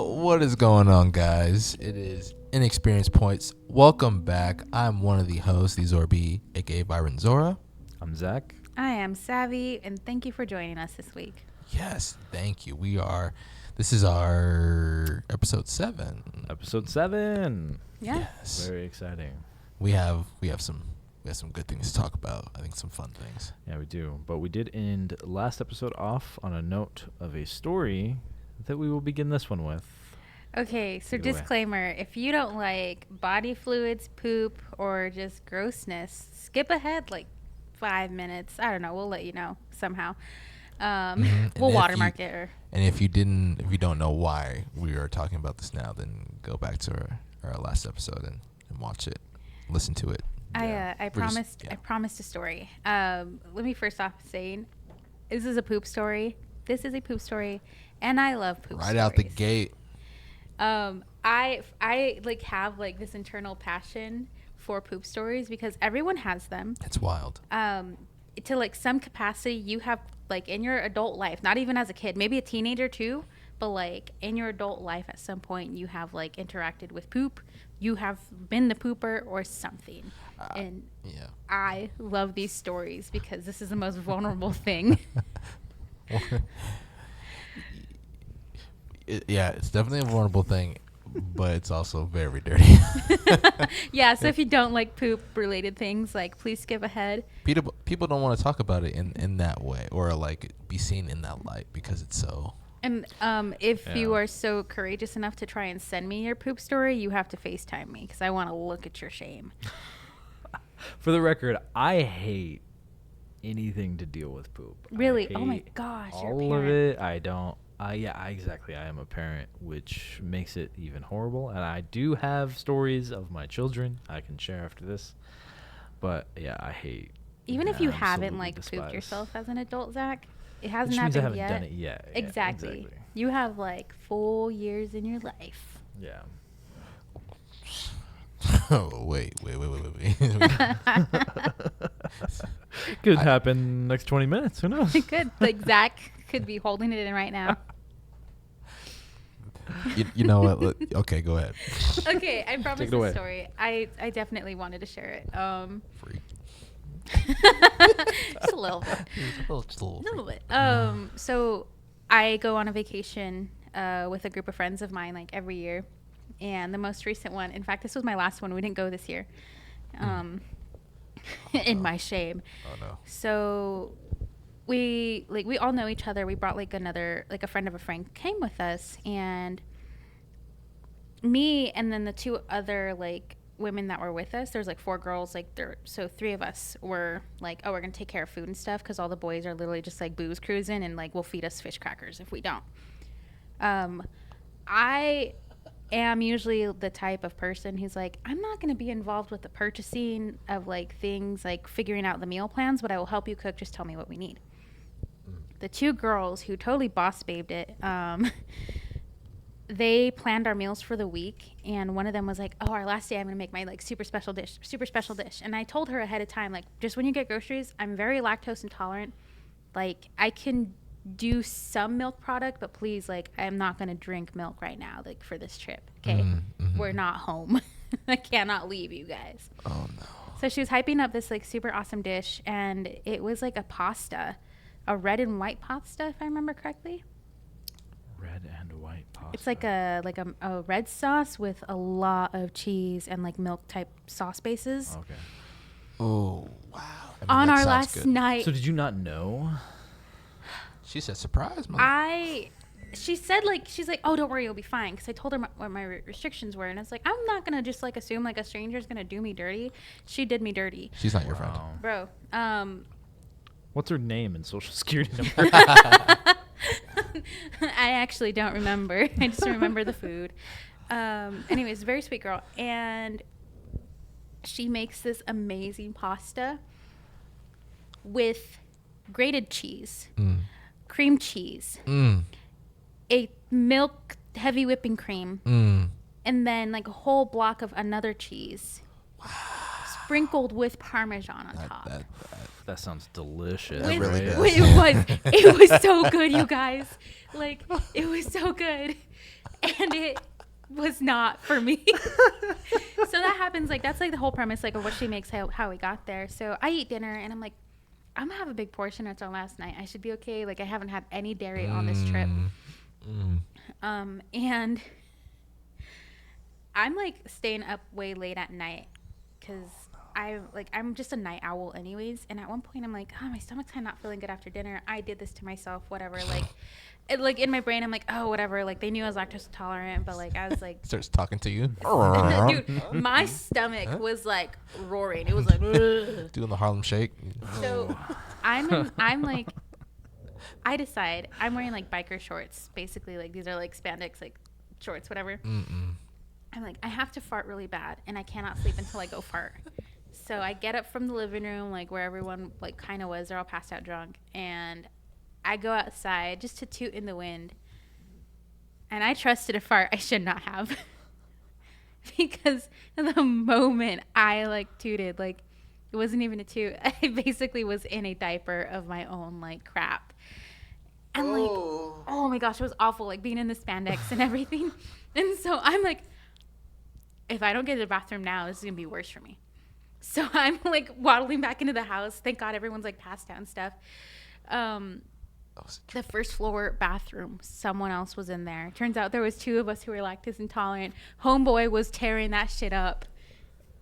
What is going on, guys? It is Inexperience Points. Welcome back. I'm one of the hosts, the Zorby, aka Byron Zora. I'm Zach. I am Savvy, and thank you for joining us this week. Yes, thank you. This is our episode 7. Episode 7. Yeah. Yes. Very exciting. We have some good things to talk about. I think some fun things. Yeah, we do. But we did end last episode off on a note of a story that we will begin this one with. Okay, so Take it away. disclaimer, if you don't like body fluids, poop, or just grossness, skip ahead like 5 minutes. I don't know. We'll let you know somehow. We'll watermark it. And if you don't know why we are talking about this now, then go back to our last episode and watch it, listen to it. I promised a story. Let me first off say, this is a poop story. This is a poop story, and I love poop stories. Right out the gate. I like have like this internal passion for poop stories because everyone has them. It's wild. To like some capacity, you have like in your adult life, not even as a kid, maybe a teenager too, but like in your adult life at some point you have like interacted with poop. You have been the pooper or something. And yeah. I love these stories because this is the most vulnerable thing. It's definitely a vulnerable thing, but it's also very dirty. Yeah, so if you don't like poop related things, like please skip ahead. People don't want to talk about it in that way or like be seen in that light because it's so. And if you are so courageous enough to try and send me your poop story, you have to FaceTime me because I want to look at your shame. For the record, I hate anything to deal with poop. Really? Oh my gosh, you're a all of parent. it. I don't. Exactly. I am a parent, which makes it even horrible. And I do have stories of my children I can share after this. But yeah, I hate. Even if you haven't absolutely like despise. pooped yourself as an adult, Zach, it Which hasn't means I happened haven't yet. done it yet. Yeah, Exactly. You have like 4 years in your life. Yeah. Oh wait. Could happen next 20 minutes. Who knows? It could. Like Zach could be holding it in right now. You know what? Okay, go ahead. Okay, I promise it the away. story. I definitely wanted to share it. Free. Just a little bit. Just a little bit. So I go on a vacation with a group of friends of mine like every year. And the most recent one, in fact, this was my last one. We didn't go this year. In my shame. Oh no. So we all know each other. We brought like a friend of a friend came with us, and me and then the 2 other like women that were with us, there's like 4 girls, like so 3 of us were like, oh, we're gonna take care of food and stuff because all the boys are literally just like booze cruising and like will feed us fish crackers if we don't. I am usually the type of person who's like, I'm not going to be involved with the purchasing of like things like figuring out the meal plans, but I will help you cook. Just tell me what we need. The 2 girls who totally boss babed it, they planned our meals for the week, and one of them was like, oh, our last day I'm going to make my like super special dish. And I told her ahead of time, like, just when you get groceries, I'm very lactose intolerant. Like, I can do some milk product, but please, like, I'm not going to drink milk right now, like, for this trip. Okay. We're not home. I cannot leave you guys. Oh no. So she was hyping up this like super awesome dish, and it was like a pasta, a red and white pasta, if I remember correctly. Red and white pasta. It's like a red sauce with a lot of cheese and like milk type sauce bases. Okay. Oh wow. On our last night. So did you not know? She said surprise, man. She's like, oh, don't worry, you'll be fine. Because I told her what my restrictions were. And it's like, I'm not going to just like assume like a stranger's going to do me dirty. She did me dirty. She's not your friend. Bro. What's her name and social security number? I actually don't remember. I just remember the food. Anyways, very sweet girl. And she makes this amazing pasta with grated cheese, cream cheese, a milk heavy whipping cream, and then like a whole block of another cheese. Wow. It's sprinkled with Parmesan on top. That sounds delicious. That really does. It was so good, you guys. Like, it was so good. And it was not for me. So that happens, like, that's like the whole premise, like, of what she makes, how we got there. So I eat dinner and I'm like, I'm gonna have a big portion. It's our last night. I should be okay. Like, I haven't had any dairy on this trip. And I'm like staying up way late at night because I'm just a night owl anyways. And at one point I'm like, oh, my stomach's kind of not feeling good after dinner. I did this to myself, whatever. Like in my brain I'm like, oh, whatever. Like, they knew I was lactose intolerant, but like I was like, Starts talking to you. dude, my stomach was like roaring. It was like Doing the Harlem Shake. So I'm like, I decide I'm wearing like biker shorts, basically. Like, these are like spandex like shorts, whatever. I'm like, I have to fart really bad and I cannot sleep until I go fart. So I get up from the living room, like where everyone like kind of was. They're all passed out drunk, and I go outside just to toot in the wind. And I trusted a fart I should not have. Because the moment I like tooted, like, it wasn't even a toot. I basically was in a diaper of my own like crap. And like, oh my gosh, it was awful, like being in the spandex and everything. And so I'm like, if I don't get to the bathroom now, this is gonna be worse for me. So I'm like waddling back into the house. Thank God everyone's like passed out and stuff. The first floor bathroom, someone else was in there. Turns out there was 2 of us who were lactose intolerant. Homeboy was tearing that shit up.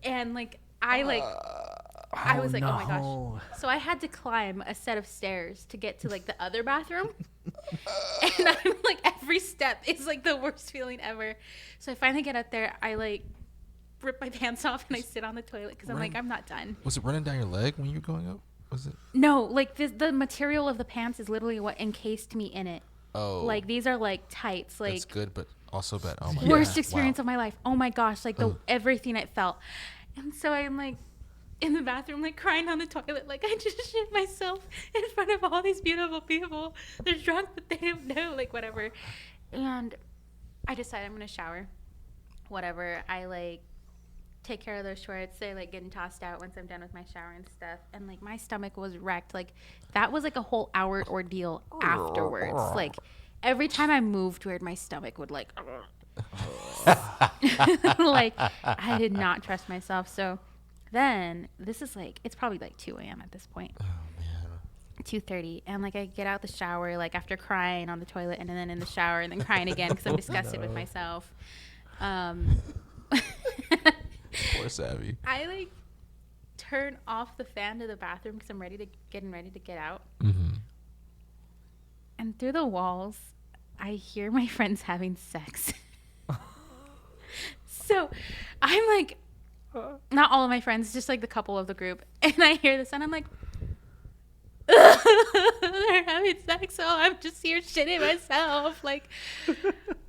And like, I was like, oh my gosh. So I had to climb a set of stairs to get to like the other bathroom. And I'm like, every step is like the worst feeling ever. So I finally get up there. I like rip my pants off and I sit on the toilet because I'm like, I'm not done. Was it running down your leg when you were going up? Was it? No, like the material of the pants is literally what encased me in it. Oh. Like, these are like tights. Like, that's good, but also bad. Oh my worst God. experience of my life. Oh my gosh, like everything I felt. And so I'm like in the bathroom, like crying on the toilet, like I just shit myself in front of all these beautiful people. They're drunk, but they don't know, like whatever. And I decided I'm gonna shower. Whatever. I like take care of those shorts. They're like getting tossed out once I'm done with my shower and stuff. And like my stomach was wrecked. Like, that was like a whole hour ordeal afterwards. Like, every time I moved weird, my stomach would like like, I did not trust myself. So then this is like, it's probably like 2 a.m. at this point. 2:30, and like I get out the shower, like after crying on the toilet and then in the shower and then crying again because I'm disgusted with myself. Poor Savvy. I like turn off the fan to the bathroom because I'm getting ready to get out. And through the walls, I hear my friends having sex. So I'm like, not all of my friends, just like the couple of the group. And I hear this and I'm like, they're having sex, so I'm just here shitting myself. Like,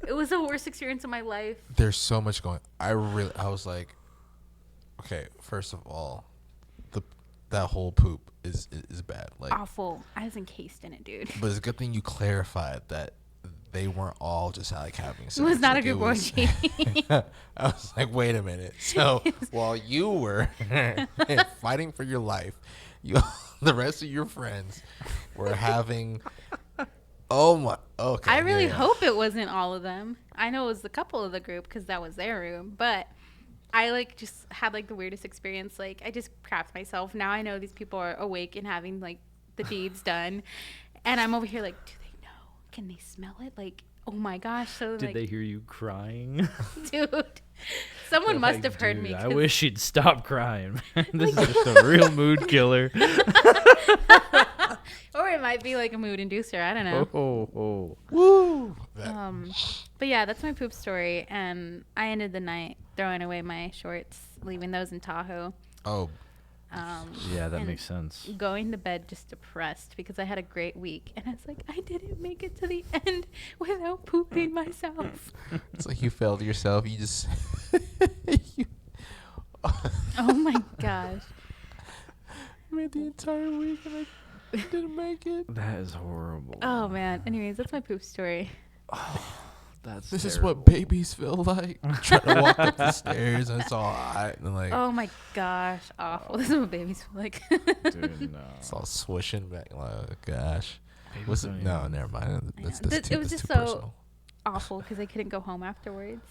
it was the worst experience of my life. There's so much going. I was like, okay, first of all, that whole poop is bad. Like, Awful. I was encased in it, dude. But it's a good thing you clarified that they weren't all just like having sex. It was not like, a group orgy. I was like, wait a minute. So while you were fighting for your life, the rest of your friends were having. Oh my. Okay. I really hope it wasn't all of them. I know it was a couple of the group because that was their room, but I like just had like the weirdest experience. Like, I just crapped myself. Now I know these people are awake and having like the deeds done, and I'm over here like, do they know? Can they smell it? Like, oh my gosh. So Did like, they hear you crying? dude, someone must have heard me. I wish you'd stop crying, man. This is just a real mood killer. Or it might be like a mood inducer. I don't know. Woo. But yeah, that's my poop story. And I ended the night throwing away my shorts, leaving those in Tahoe. Oh. Yeah, that makes sense. Going to bed just depressed because I had a great week. And I was like, I didn't make it to the end without pooping myself. It's like you failed yourself. You just. Oh my gosh. I made the entire week and I didn't make it. That is horrible. Oh man. Anyways, that's my poop story. That's this is terrible. what babies feel like. Trying to walk up the stairs and it's all hot and like Oh my gosh, awful. This is what babies feel like. Dude, no. it's all swishing back. Like, oh, gosh. Babies What's it? don't No, even- never mind. I That's, know. that's It too, was that's just too so personal. awful because I couldn't go home afterwards.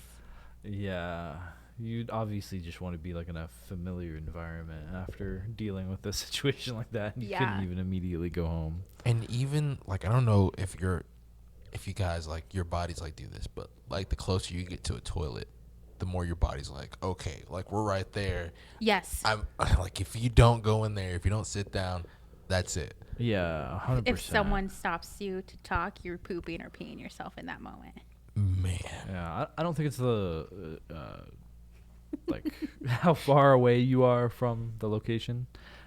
Yeah. You'd obviously just want to be like in a familiar environment after dealing with a situation like that. You Yeah. couldn't even immediately go home. And even like I don't know if you guys like your bodies like do this, but like the closer you get to a toilet, the more your body's like, okay, like we're right there. Yes. I'm like if you don't go in there, if you don't sit down, that's it. Yeah, 100%. If someone stops you to talk, you're pooping or peeing yourself in that moment. Man. Yeah, I don't think it's the like how far away you are from the location,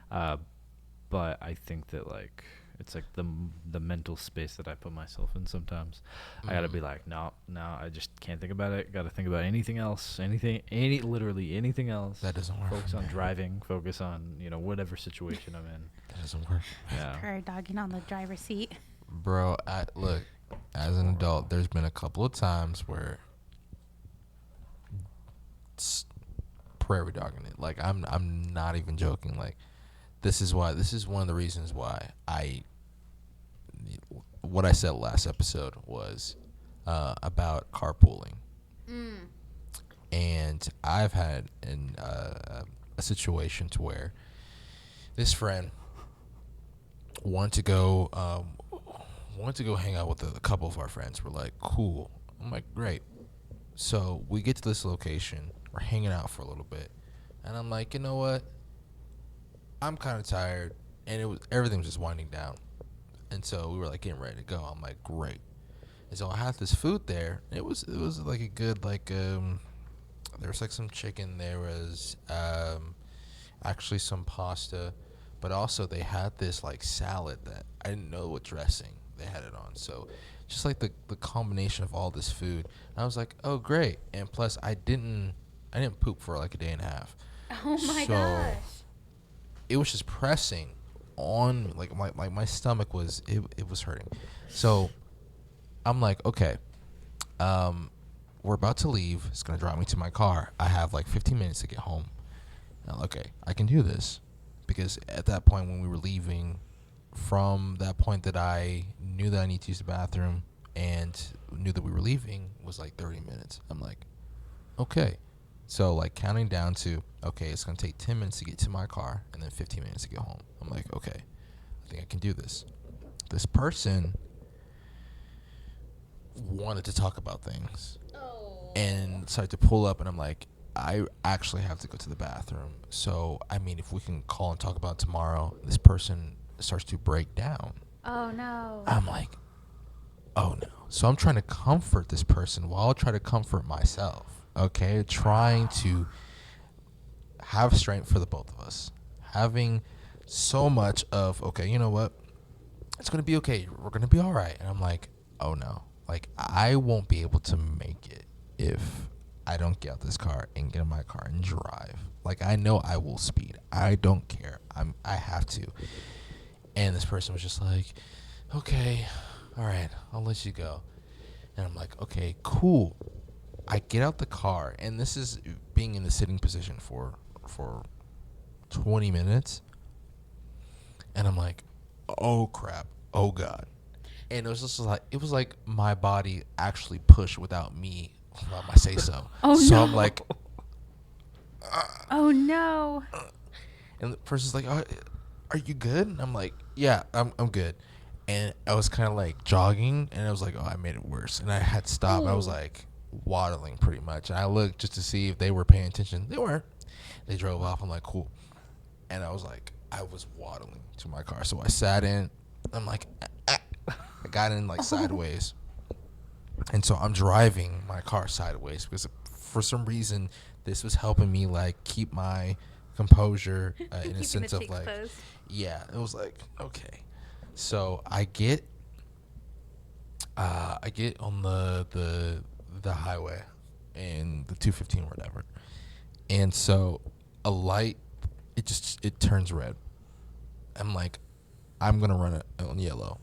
but I think that like it's like the mental space that I put myself in sometimes. I gotta be like, no, I just can't think about it. Gotta think about anything else, literally anything else. That doesn't work. Focus on man. driving. Focus on whatever situation I'm in. That doesn't work. Yeah. Prairie dogging on the driver's seat. Bro, look, as an adult, there's been a couple of times where it's prairie dogging it. Like I'm not even joking. Like this is one of the reasons why what I said last episode was about carpooling. And I've had a situation to where this friend wanted to go hang out with a couple of our friends. We're like, cool. I'm like, great. So we get to this location. We're hanging out for a little bit, and I'm like, you know what? I'm kind of tired, and everything was just winding down, and so we were like getting ready to go. I'm like, great. And so I had this food there. It was like a good there was like some chicken. There was actually some pasta, but also they had this like salad that I didn't know what dressing they had it on. So just like the combination of all this food, I was like, oh great. And plus I didn't poop for like a day and a half. Oh my So gosh. it was just pressing on me. Like my stomach was it was hurting. So I'm like, okay, we're about to leave. It's gonna drive me to my car. I have like 15 minutes to get home. Okay, I can do this, because at that point when we were leaving, from that point that I knew that I need to use the bathroom and knew that we were leaving was like 30 minutes. I'm like, okay. So like counting down to, okay, it's going to take 10 minutes to get to my car and then 15 minutes to get home. I'm like, okay, I think I can do this. This person wanted to talk about things and started to pull up, and I'm like, I actually have to go to the bathroom. So, I mean, if we can call and talk about it tomorrow, this person starts to break down. Oh no. I'm like, oh no. So I'm trying to comfort this person while I try to comfort myself. Okay, trying to have strength for the both of us. Having so much of, okay, you know what? It's going to be okay. We're going to be all right. And I'm like, oh no. Like, I won't be able to make it if I don't get out this car and get in my car and drive. Like, I know I will speed. I don't care. I have to. And this person was just like, okay, all right, I'll let you go. And I'm like, okay, cool. I get out the car, and this is being in the sitting position for 20 minutes. And I'm like, oh crap, oh god. And it was like my body actually pushed without me, without my say so. Oh, so no. I'm like, Oh no. and the person's like, oh, are you good? And I'm like, yeah, I'm good. And I was kind of like jogging, and I was like, oh, I made it worse. And I had to stop. I was Ooh. like waddling pretty much. And I looked just to see if they were paying attention. They weren't. They drove off. I'm like, cool. And I was like, I was waddling to my car. So I sat in. I'm like, I got in like sideways. And so I'm driving my car sideways because for some reason this was helping me like keep my composure in a Keeping sense the of cheeks like, closed. yeah, it was like, okay. So I get on the highway and the 215 or whatever. And so a light, it turns red. I'm like, I'm going to run it on yellow.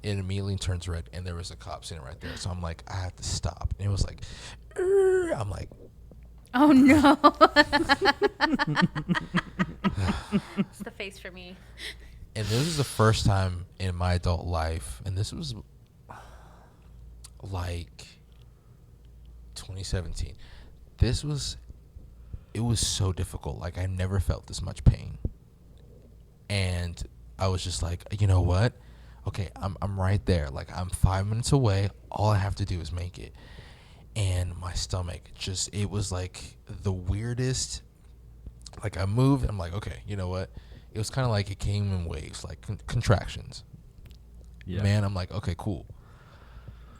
it immediately turns red, and there was a cop sitting right there. So I'm like, I have to stop. And it was like, "Urgh." I'm like, Oh no. It's the face for me. and this is the first time in my adult life, and this was like 2017. It was so difficult. Like, I never felt this much pain. And I was just like, you know what? Okay, I'm right there. Like, I'm 5 minutes away. All I have to do is make it. And my stomach it was like the weirdest. Like, I moved. I'm like, okay, you know what? It was kind of like it came in waves, like contractions. Yeah. Man, I'm like, okay, cool.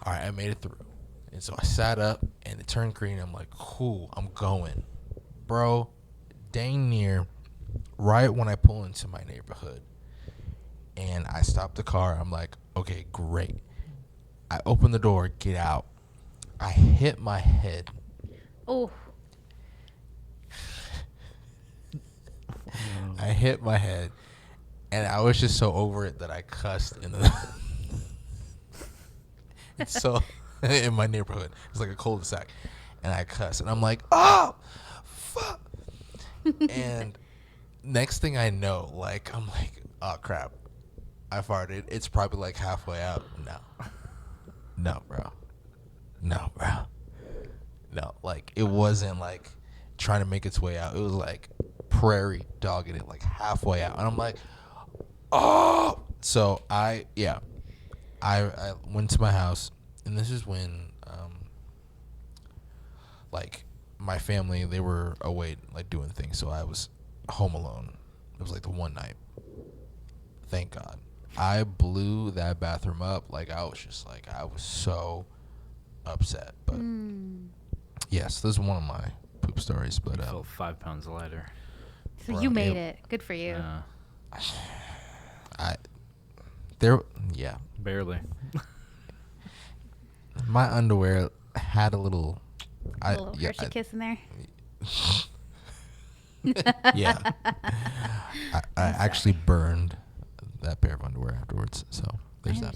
All right, I made it through. And so I sat up, and it turned green. I'm like, cool, I'm going. Bro, dang near right when I pull into my neighborhood. And I stop the car. I'm like, okay, great. I open the door, get out. I hit my head. Oh. I hit my head, and I was just so over it that I cussed in the. So, in my neighborhood, it's like a cul-de-sac, and I cussed, and I'm like, oh, fuck. And next thing I know, like, I'm like, oh crap, I farted. It's probably like halfway out. No, bro. Like, it wasn't like trying to make its way out. It was like prairie dogging it like halfway out, and I'm like, oh. So I went to my house, and this is when like my family, they were away like doing things, so I was home alone. It was like the one night. Thank God. I blew that bathroom up. Like, I was so upset. But yes, this is one of my poop stories. But I felt 5 pounds lighter. So bro, you made it. Good for you. Yeah. Barely. My underwear had a little Hershey kiss in there. Yeah. I actually burned that pair of underwear afterwards. So there's that.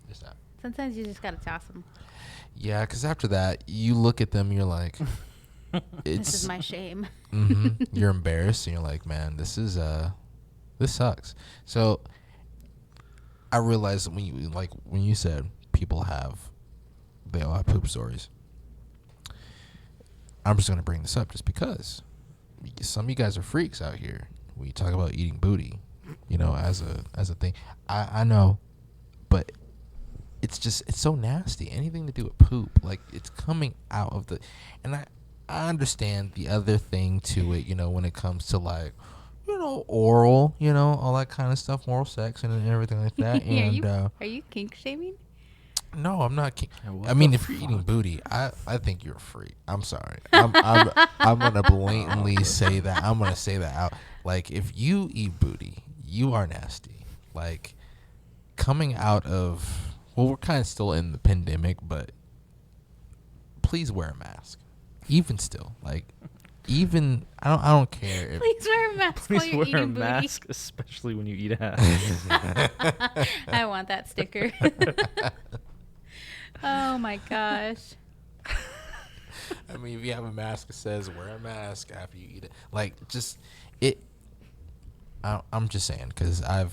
There's that. Sometimes you just gotta toss them. Yeah, because after that, you look at them, you're like, this is my shame. Mm-hmm. You're embarrassed, and you're like, man, this sucks. So I realized when you said they all have poop stories. I'm just gonna bring this up just because some of you guys are freaks out here. We talk about eating booty, as a thing. I know, but it's so nasty. Anything to do with poop, like, it's coming out of and I understand the other thing to it, when it comes to like, oral, all that kind of stuff, oral sex and everything like that. And are you kink shaming? No, I'm not. I mean, if you're eating booty, I think you're a freak. I'm sorry. I'm gonna blatantly say that. I'm gonna say that out. Like, if you eat booty, you are nasty. Like, coming out of, well, we're kind of still in the pandemic, but please wear a mask. Even still, like, I don't care. Please wear a mask while you're eating booty. Mask, especially when you eat ass. I want that sticker. Oh my gosh. I mean, if you have a mask that says wear a mask after you eat it, like, just I'm just saying, because yeah,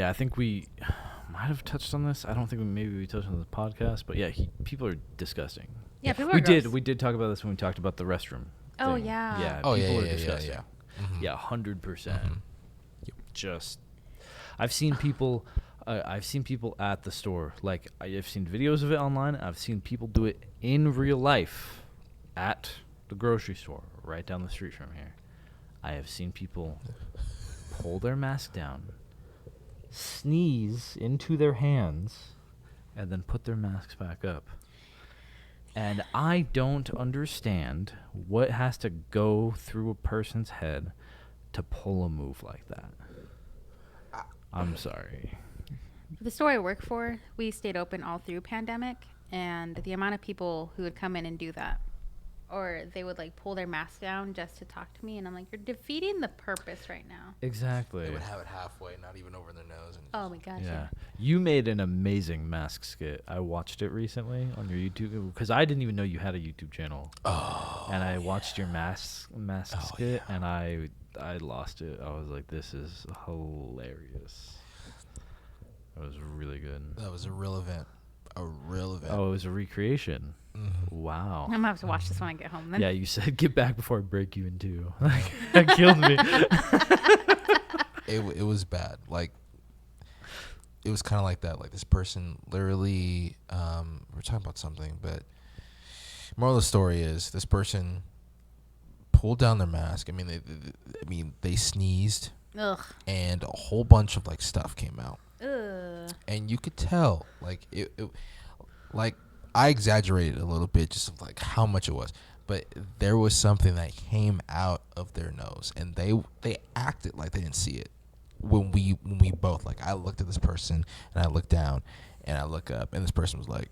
I think we might have touched on this. I don't think we touched on the podcast, but yeah, people are disgusting. Yeah, people are gross. We did talk about this when we talked about the restroom Oh thing. yeah. Yeah, people are disgusting. Yeah. Mm-hmm. Yeah, 100%. Mm-hmm. Yep. Just, I've seen people at the store. Like, I've seen videos of it online. I've seen people do it in real life at the grocery store right down the street from here. I have seen people pull their mask down, sneeze into their hands, and then put their masks back up. And I don't understand what has to go through a person's head to pull a move like that. I'm sorry. The store I work for, we stayed open all through pandemic, and the amount of people who would come in and do that. or they would like pull their mask down just to talk to me, and I'm like, you're defeating the purpose right now. Exactly. They would have it halfway, not even over their nose. And Oh my gosh. Yeah. You made an amazing mask skit. I watched it recently on your YouTube because I didn't even know you had a YouTube channel. Oh. And I watched your mask skit, and I lost it. I was like, this is hilarious. It was really good. That was a real event. A real event. Oh, it was a recreation. Mm-hmm. Wow. I'm gonna have to watch this when I get home. Then. Yeah, you said get back before I break you in two. Like, that killed me. It was bad. Like, it was kind of like that. Like, this person literally, we're talking about something, but moral of the story is this person pulled down their mask. I mean, they sneezed. Ugh. And a whole bunch of like stuff came out. Ugh. And you could tell, like like I exaggerated a little bit, just of like how much it was, but there was something that came out of their nose, and they acted like they didn't see it. When we both, like, I looked at this person and I looked down and I look up and this person was like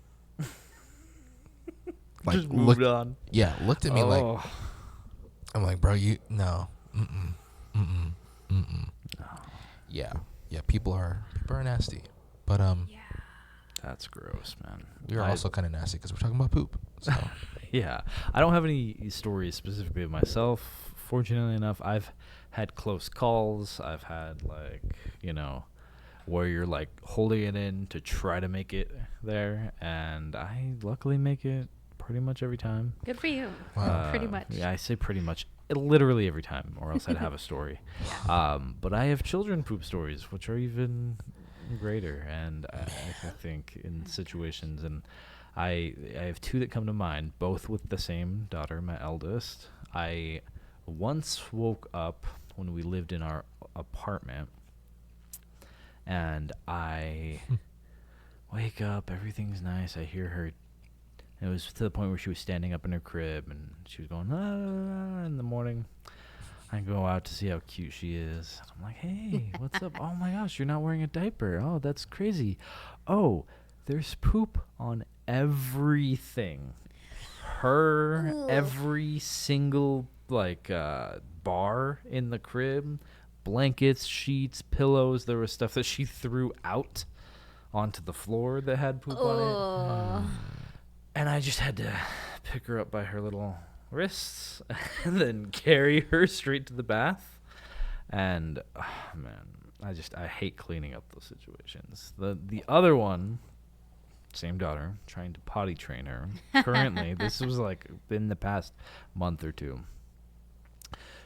just moved on. Yeah, looked at me like, I'm like, bro, you no, yeah, people are nasty, but Yeah. That's gross, man. we are also kind of nasty because we're talking about poop. So yeah, I don't have any stories specifically of myself. Fortunately enough, I've had close calls. I've had, like, where you're like holding it in to try to make it there, and I luckily make it pretty much every time. Good for you. Wow. Pretty much. Yeah, I say pretty much literally every time, or else I'd have a story. But I have children poop stories, which are even greater, and I think in situations, and I have two that come to mind, both with the same daughter, my eldest. I once woke up when we lived in our apartment, and I wake up, everything's nice, I hear her. It was to the point where she was standing up in her crib, and she was going, ah, in the morning. I go out to see how cute she is. I'm like, hey, what's up? Oh, my gosh, you're not wearing a diaper. Oh, that's crazy. Oh, there's poop on everything. Every single, like, bar in the crib, blankets, sheets, pillows. There was stuff that she threw out onto the floor that had poop on it. And I just had to pick her up by her little wrists and then carry her straight to the bath. And man, I hate cleaning up those situations. The other one, same daughter, trying to potty train her. Currently, this was like in the past month or two.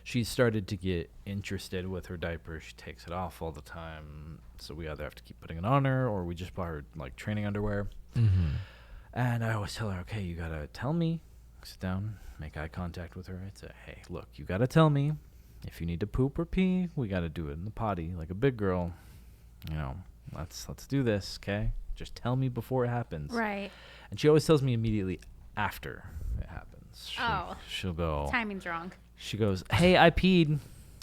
She started to get interested with her diaper. She takes it off all the time, so we either have to keep putting it on her, or we just buy her like training underwear. Mm-hmm. And I always tell her, okay, you gotta tell me. Sit down, make eye contact with her. I'd say, hey, look, you gotta tell me if you need to poop or pee. We gotta do it in the potty like a big girl. Let's do this, okay? Just tell me before it happens. Right. And she always tells me immediately after it happens. She'll go. Timing's wrong. She goes, hey, I peed.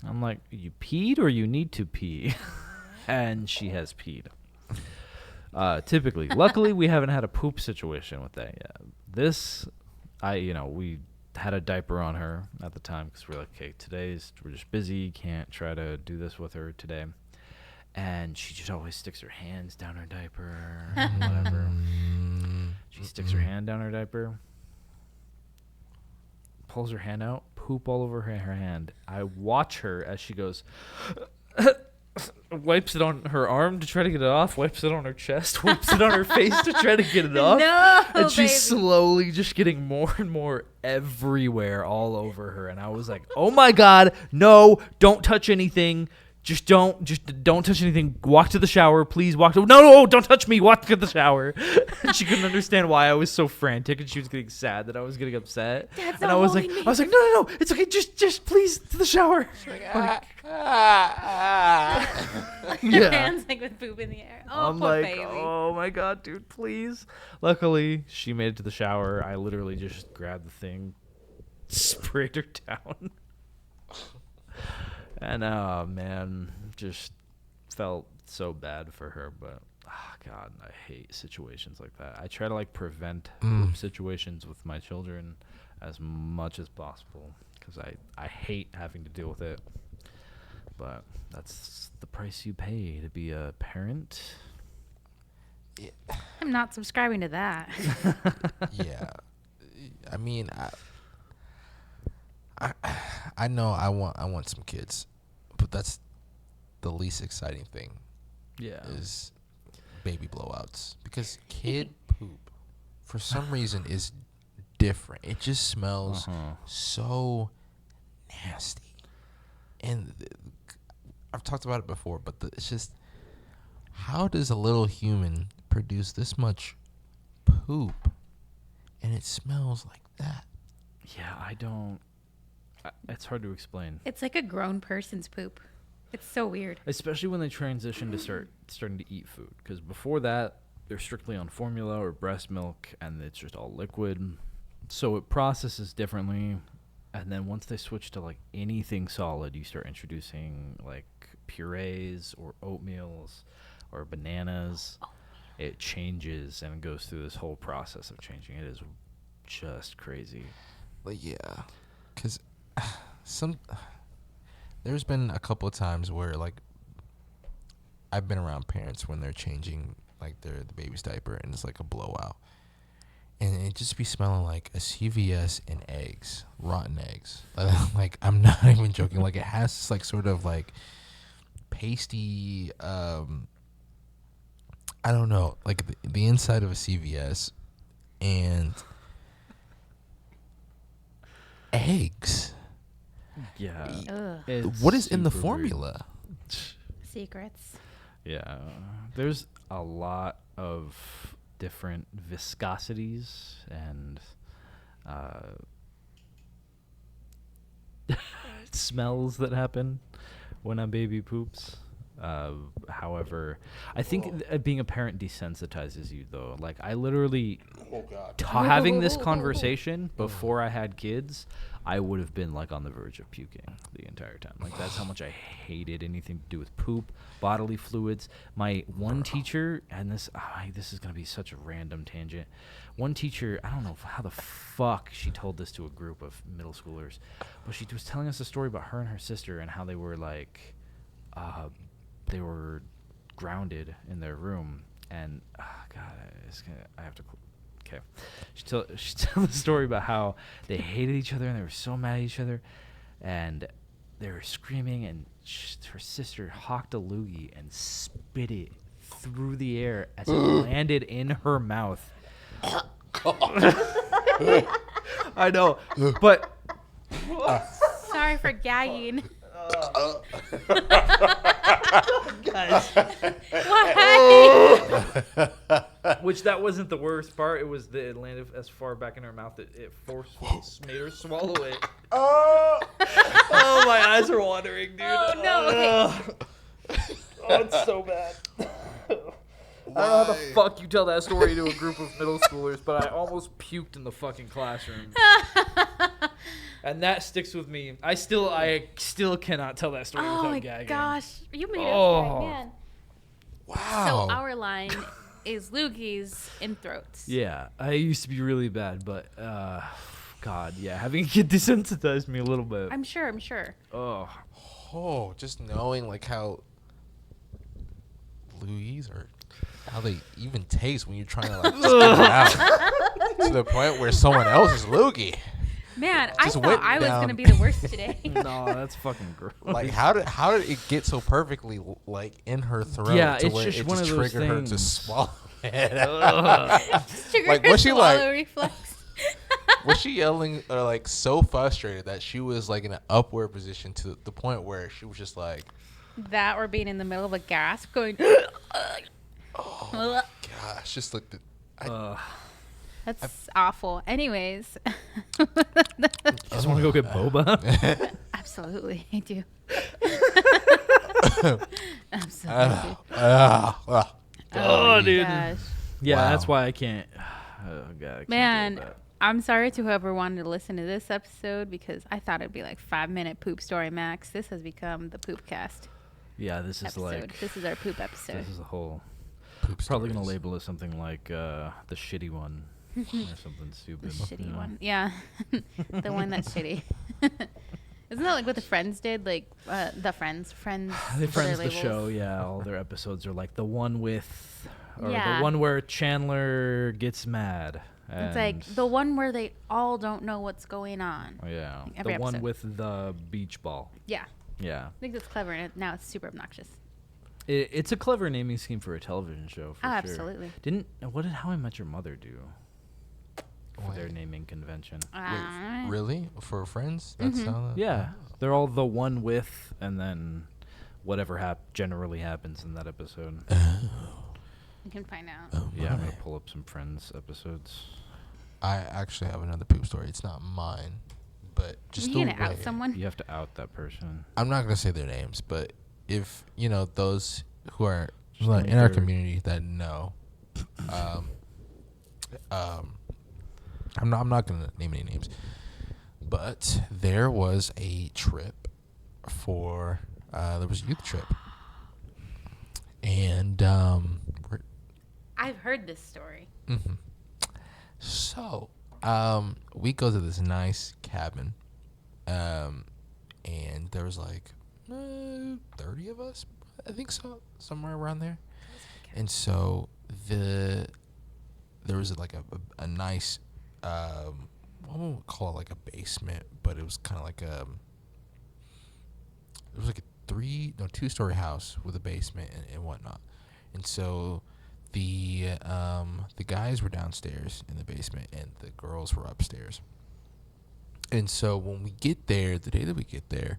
I'm like, you peed or you need to pee? And she has peed. Typically. Luckily, we haven't had a poop situation with that yet. We had a diaper on her at the time because we're like, okay, we're just busy, can't try to do this with her today. And she just always sticks her hands down her diaper, whatever. She sticks her hand down her diaper, pulls her hand out, poop all over her hand. I watch her as she goes, wipes it on her arm to try to get it off, wipes it on her chest, wipes it on her face to try to get it off. No, and she's baby. slowly just getting more and more everywhere all over her. And I was like, oh my God, no, don't touch anything. Just don't touch anything. Walk to the shower, please. No, don't touch me. Walk to the shower. And she couldn't understand why I was so frantic, and she was getting sad that I was getting upset. Dad's and not I was like, holding me. no, it's okay. Just please to the shower. Your hands like with poop in the air. Oh, I'm poor like, baby. oh my God, dude, please. Luckily, she made it to the shower. I literally just grabbed the thing, sprayed her down. And man, just felt so bad for her. But God, I hate situations like that. I try to like prevent poop situations with my children as much as possible because I hate having to deal with it. But that's the price you pay to be a parent. Yeah. I'm not subscribing to that. Yeah. I mean, I know I want some kids, but that's the least exciting thing. Yeah. Is baby blowouts, because kid poop for some reason is different. It just smells so nasty, and I've talked about it before, but it's just, how does a little human produce this much poop and it smells like that? Yeah, I don't. It's hard to explain. It's like a grown person's poop. It's so weird. Especially when they transition to starting to eat food. Because before that, they're strictly on formula or breast milk, and it's just all liquid. So it processes differently. And then once they switch to, like, anything solid, you start introducing, like, purees or oatmeals or bananas. It changes and goes through this whole process of changing. It is just crazy. Like, yeah. Because there's been a couple of times where, like, I've been around parents when they're changing, like, the baby's diaper, and it's like a blowout, and it just be smelling like a CVS and eggs, rotten eggs. Like, I'm not even joking. Like, it has this, like, sort of like pasty, I don't know, like the inside of a CVS and eggs. Yeah. What is in the super formula? Secrets. Yeah. There's a lot of different viscosities and smells that happen when a baby poops. However, I think being a parent desensitizes you, though. Like, I literally, having this conversation before I had kids, I would have been, like, on the verge of puking the entire time. Like, that's how much I hated anything to do with poop, bodily fluids. My one teacher, and this is going to be such a random tangent. One teacher, I don't know how the fuck she told this to a group of middle schoolers, but she was telling us a story about her and her sister and how they were, like, they were grounded in their room, and I have to. Okay, she told the story about how they hated each other and they were so mad at each other, and they were screaming, and her sister hawked a loogie and spit it through the air as it landed in her mouth. I know, but Sorry for gagging. guys. Why? Which that wasn't the worst part. It was that it landed as far back in her mouth that it forcefully made her swallow it. Oh, my eyes are watering, dude. Oh, no. Oh, it's so bad. I don't know how the fuck you tell that story to a group of middle schoolers, but I almost puked in the fucking classroom. And that sticks with me. I still cannot tell that story without gagging. Oh my gosh, you made us Oh. man. Wow. So our line is loogies in throats. Yeah, I used to be really bad, but God, yeah, having a kid desensitized me a little bit. I'm sure. Oh, just knowing, like, how loogies are, how they even taste when you're trying to, like, spit it out to the point where someone else is loogie. Man, Just I went thought I was down. gonna be the worst today. No, that's fucking gross. Like, how did it get so perfectly, like, in her throat? Yeah, to it's where just it one just of those triggered her to things. swallow it. Like, was she like- reflex? Was she yelling or, like, so frustrated that she was, like, in an upward position to the point where she was just like, That or being in the middle of a gasp, going. gosh, just like That's awful. Anyways. Just want to go get boba. Absolutely, I do. Absolutely. Oh, dude. Gosh. Yeah, Wow. that's why I can't. Oh God, I can't Man, deal with that. I'm sorry to whoever wanted to listen to this episode because I thought it'd be like 5-minute poop story max. This has become the poop cast Yeah, this is episode. like This is our poop episode. this is a whole. Poop Probably gonna stories. label it something like the shitty one. or something The stupid. shitty one. Yeah. The one that's shitty. Isn't that like what the Friends did? Like, the Friends. They for Friends their the labels? show, yeah. All their episodes are like the one with, or Yeah. the one where Chandler gets mad. It's like the one where they all don't know what's going on. Yeah, Every the one episode. with the beach ball. Yeah. Yeah, I think that's clever, and now it's super obnoxious. it's a clever naming scheme for a television show. For Oh, sure. absolutely. What did How I Met Your Mother do for their Wait. naming convention? Wait, really? For Friends? That's Mhm. how. Yeah, they're all the one with, and then whatever generally happens in that episode. You can find out. Oh, Yeah, I'm my. gonna pull up some Friends episodes. I actually have another poop story. It's not mine, but just You the gonna out way- someone? You have to out that person. I'm not gonna say their names, but if you know those who are Just like make in our their- community that know, I'm not gonna name any names, but there was a trip for there was a youth trip, and I've heard this story. so we go to this nice cabin, and there was like 30 of us, I think so, somewhere around there. And so there was like a nice I won't call it like a basement, but it was kind of like it was like a 2-story house with a basement and whatnot. And so the guys were downstairs in the basement and the girls were upstairs. And so when we get there, the day that we get there,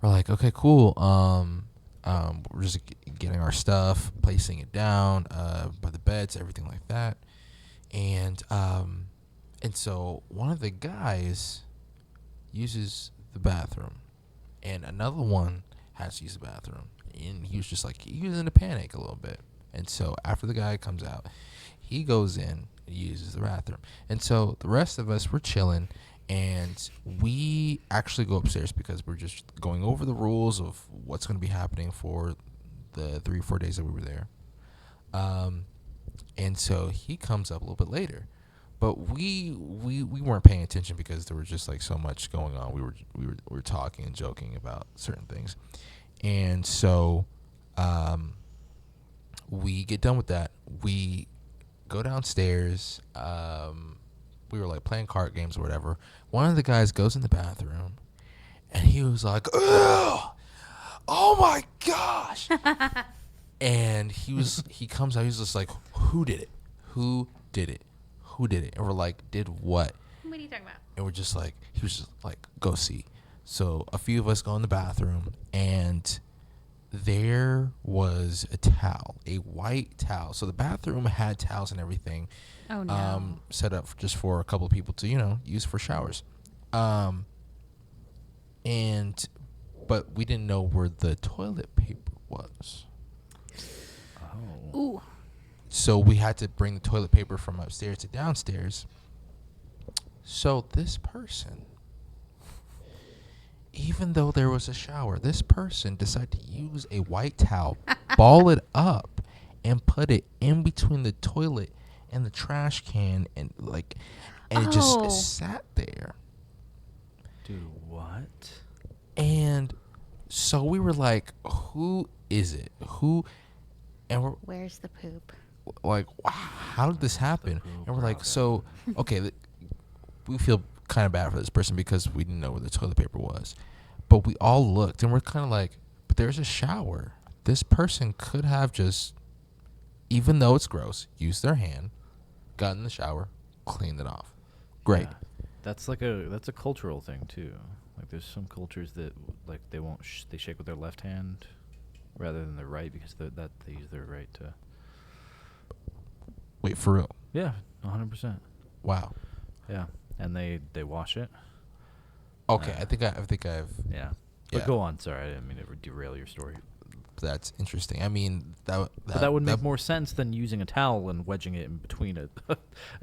we're like, okay, cool. We're just getting our stuff, placing it down by the beds, everything like that. And so one of the guys uses the bathroom, and another one has to use the bathroom. And he was just like, he was in a panic a little bit. And so after the guy comes out, he goes in and uses the bathroom. And so the rest of us were chilling, and we actually go upstairs because we're just going over the rules of what's going to be happening for the 3 or 4 days that we were there. And so he comes up a little bit later, but we weren't paying attention because there was just like so much going on. We were talking and joking about certain things, and so we get done with that. We go downstairs. We were like playing card games or whatever. One of the guys goes in the bathroom, and he was like, "Ugh! Oh my gosh!" And he comes out. He's just like, "Who did it? Who did it? Who did it?" And we're like, "Did what?" What are you talking about? And we're just like, he was just like, "Go see." So a few of us go in the bathroom, and there was a towel, a white towel. So the bathroom had towels and everything. Oh, no. Set up just for a couple of people to, use for showers. But we didn't know where the toilet paper was. Oh. Ooh. So we had to bring the toilet paper from upstairs to downstairs. So this person, even though there was a shower, this person decided to use a white towel, ball it up, and put it in between the toilet and the trash can, and it just sat there. Dude, what? And so we were like, "Who is it? Who?" And we're Where's the poop? like, "How did this happen?" poop And we're like, out "So, okay, we feel kind of bad for this person because we didn't know where the toilet paper was, but we all looked and we're kind of like, but there's a shower. This person could have just, even though it's gross, used their hand, got in the shower, cleaned it off. Great." Yeah. That's a cultural thing too. Like there's some cultures that like they won't they shake with their left hand rather than their right because they use their right to. Wait, for real? Yeah, 100%. Wow. Yeah, and they wash it. Okay, I think I've. Yeah. But Yeah. go on. Sorry, I didn't mean to derail your story. That's interesting. I mean, But that would make more sense than using a towel and wedging it in between a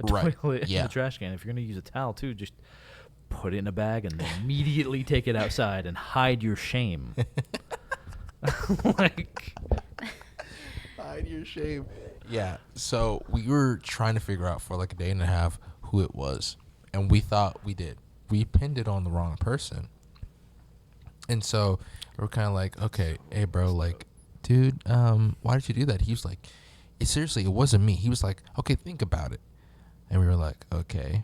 Right, toilet and yeah. the trash can. If you're going to use a towel, too, just put it in a bag and then immediately take it outside and hide your shame. Hide your shame. Yeah. So we were trying to figure out for like a day and a half who it was, and we thought we did. We pinned it on the wrong person, and so we're kind of like, okay, hey, bro, like, dude, why did you do that? He was like, seriously, it wasn't me. He was like, okay, think about it, and we were like, okay.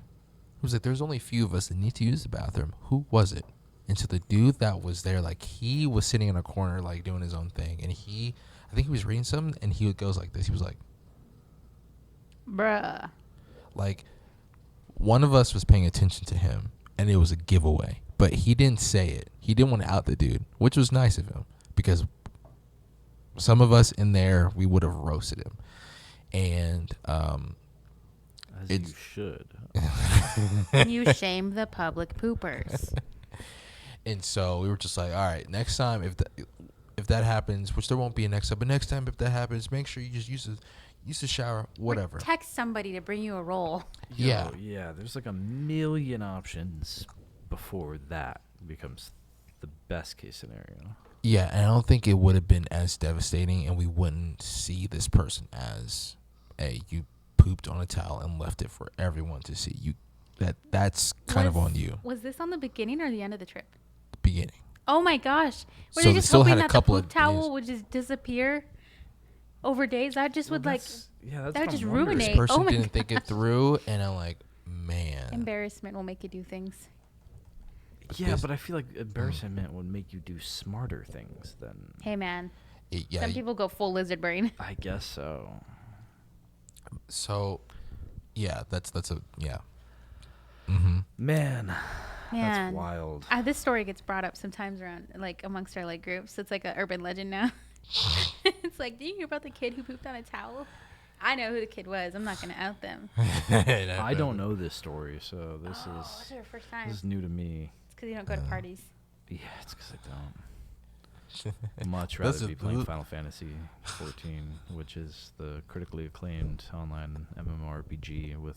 He was like, there's only a few of us that need to use the bathroom. Who was it? And so the dude that was there, like, he was sitting in a corner, like, doing his own thing, and I think he was reading something, and he goes like this. He was like, bruh. like, one of us was paying attention to him, and it was a giveaway. But he didn't say it. He didn't want to out the dude, which was nice of him, because some of us in there, we would have roasted him. And As you should. You shame the public poopers. And so we were just like, all right, next time if that happens, which there won't be a next time, but next time if that happens, make sure you just use the shower, whatever. Or text somebody to bring you a roll. Yeah. Yeah, there's like a million options before that becomes the best case scenario. Yeah, and I don't think it would have been as devastating, and we wouldn't see this person as, hey, you pooped on a towel and left it for everyone to see. That's kind of on you. Was this on the beginning or the end of the trip? Beginning. Oh my gosh. Were So they they just still hoping had a that the couple poop of towel days. would just disappear over days? That just would like That's that would what just I'm ruin wondering. it. This person Oh my didn't think it gosh. through, and I'm like, man. Embarrassment will make you do things. Yeah, This- but I feel like embarrassment would make you do smarter things than. Hey man. Yeah. Some people go full lizard brain. I guess so. So, yeah, that's a yeah. Mm-hmm. Man, Man. that's wild. This story gets brought up sometimes around like amongst our like groups. It's like an urban legend now. It's like, do you hear about the kid who pooped on a towel? I know who the kid was. I'm not gonna out them. I don't know this story, so this This is your first time. is new to me. It's because you don't go to parties. Yeah, it's because I don't. Much rather be playing Final Fantasy 14, which is the critically acclaimed online MMORPG with.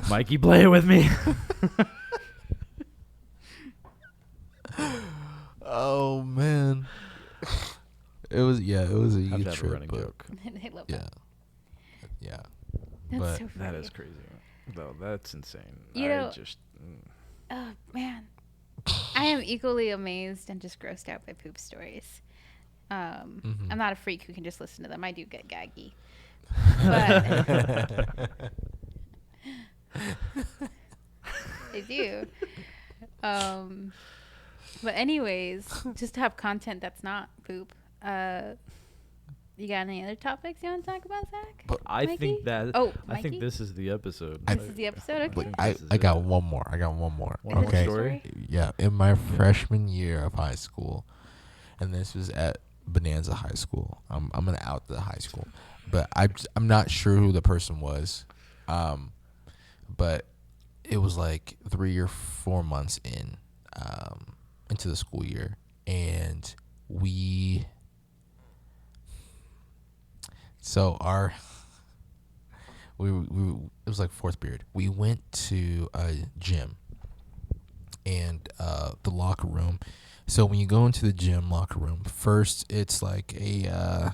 Mikey, play it with me. Oh man. It was a I've huge never trip, running but joke. They love yeah, that. yeah. That's but so That funny. is crazy. Though that's insane. You know- just. Oh man, I am equally amazed and just grossed out by poop stories. Mhm. I'm not a freak who can just listen to them. I do get gaggy, but I do. But anyways, just to have content that's not poop. You got any other topics you want to talk about, Zach? But I Mikey? think that. Oh, I think Mikey? this is the episode. This is the episode. Okay. Wait, This is I got it. one more. One more Okay. story? Yeah, in my freshman year of high school, and this was at Bonanza High School. I'm gonna out the high school, but I'm not sure who the person was, but it was like 3 or 4 months into the school year, and we. So we it was like fourth period. We went to a gym and the locker room. So when you go into the gym locker room, first it's like a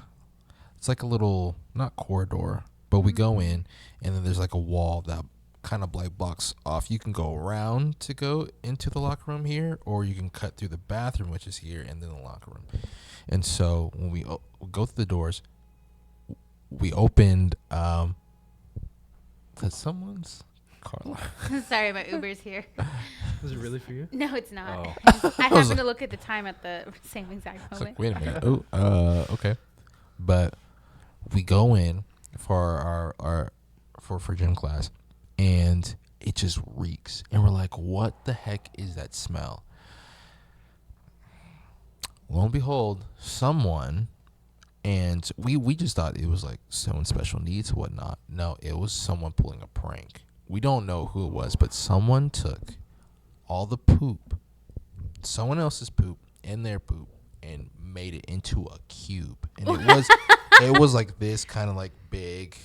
little, not corridor, but we go in, and then there's like a wall that kind of like blocks off. You can go around to go into the locker room here, or you can cut through the bathroom, which is here, and then the locker room. And so when we go through the doors, we opened that's someone's car. Sorry, my Uber's here. Is it really for you? No, it's not. Oh. I was happened like- to look at the time at the same exact It's moment. like, wait a minute. Oh, okay. But we go in for our for gym class, and it just reeks. And we're like, what the heck is that smell? Lo and behold, someone, and we just thought it was like someone special needs or whatnot. No, it was someone pulling a prank. We don't know who it was, but someone took all the poop, someone else's poop, and their poop, and made it into a cube. And it was like this kind of like big,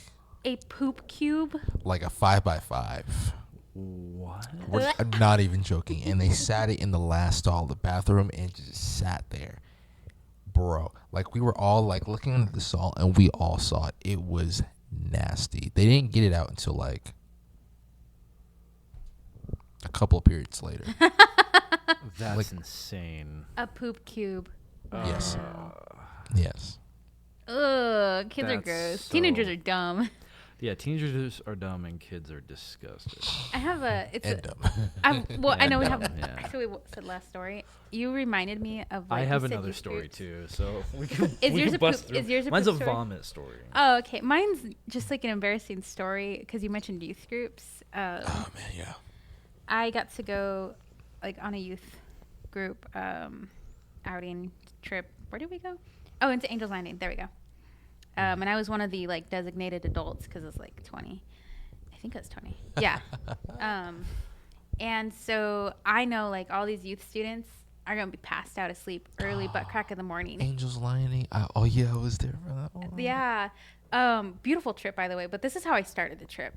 A poop cube? like a 5x5. What? I'm not even joking. And they sat it in the last stall of the bathroom, and it just sat there. bro, like we were all like looking at the salt, and we all saw it. It was nasty. They didn't get it out until like a couple of periods later. That's Like- insane. A poop cube. Yes. Uh, Yes. Ugh, kids are That's gross. so- Teenagers are dumb. Yeah, teenagers are dumb and kids are disgusting. I have a. It's And a. dumb. I know we And have. dumb, yeah. Actually, we said last story. You reminded me of. I Like, have you said another youth story groups. too, so we can, Is we yours can a bust poop- through. is yours a Mine's a poop story? vomit story. Oh, okay. Mine's just like an embarrassing story because you mentioned youth groups. Oh man, yeah. I got to go like on a youth group outing trip. Where did we go? Oh, into Angel's Landing. There we go. And I was one of the like designated adults because I was like 20. I think I was 20. Yeah. And so I know like all these youth students are gonna be passed out asleep early, butt crack in the morning. Angels Landing. Oh yeah, I was there for that one. Yeah. Beautiful trip, by the way. But this is how I started the trip.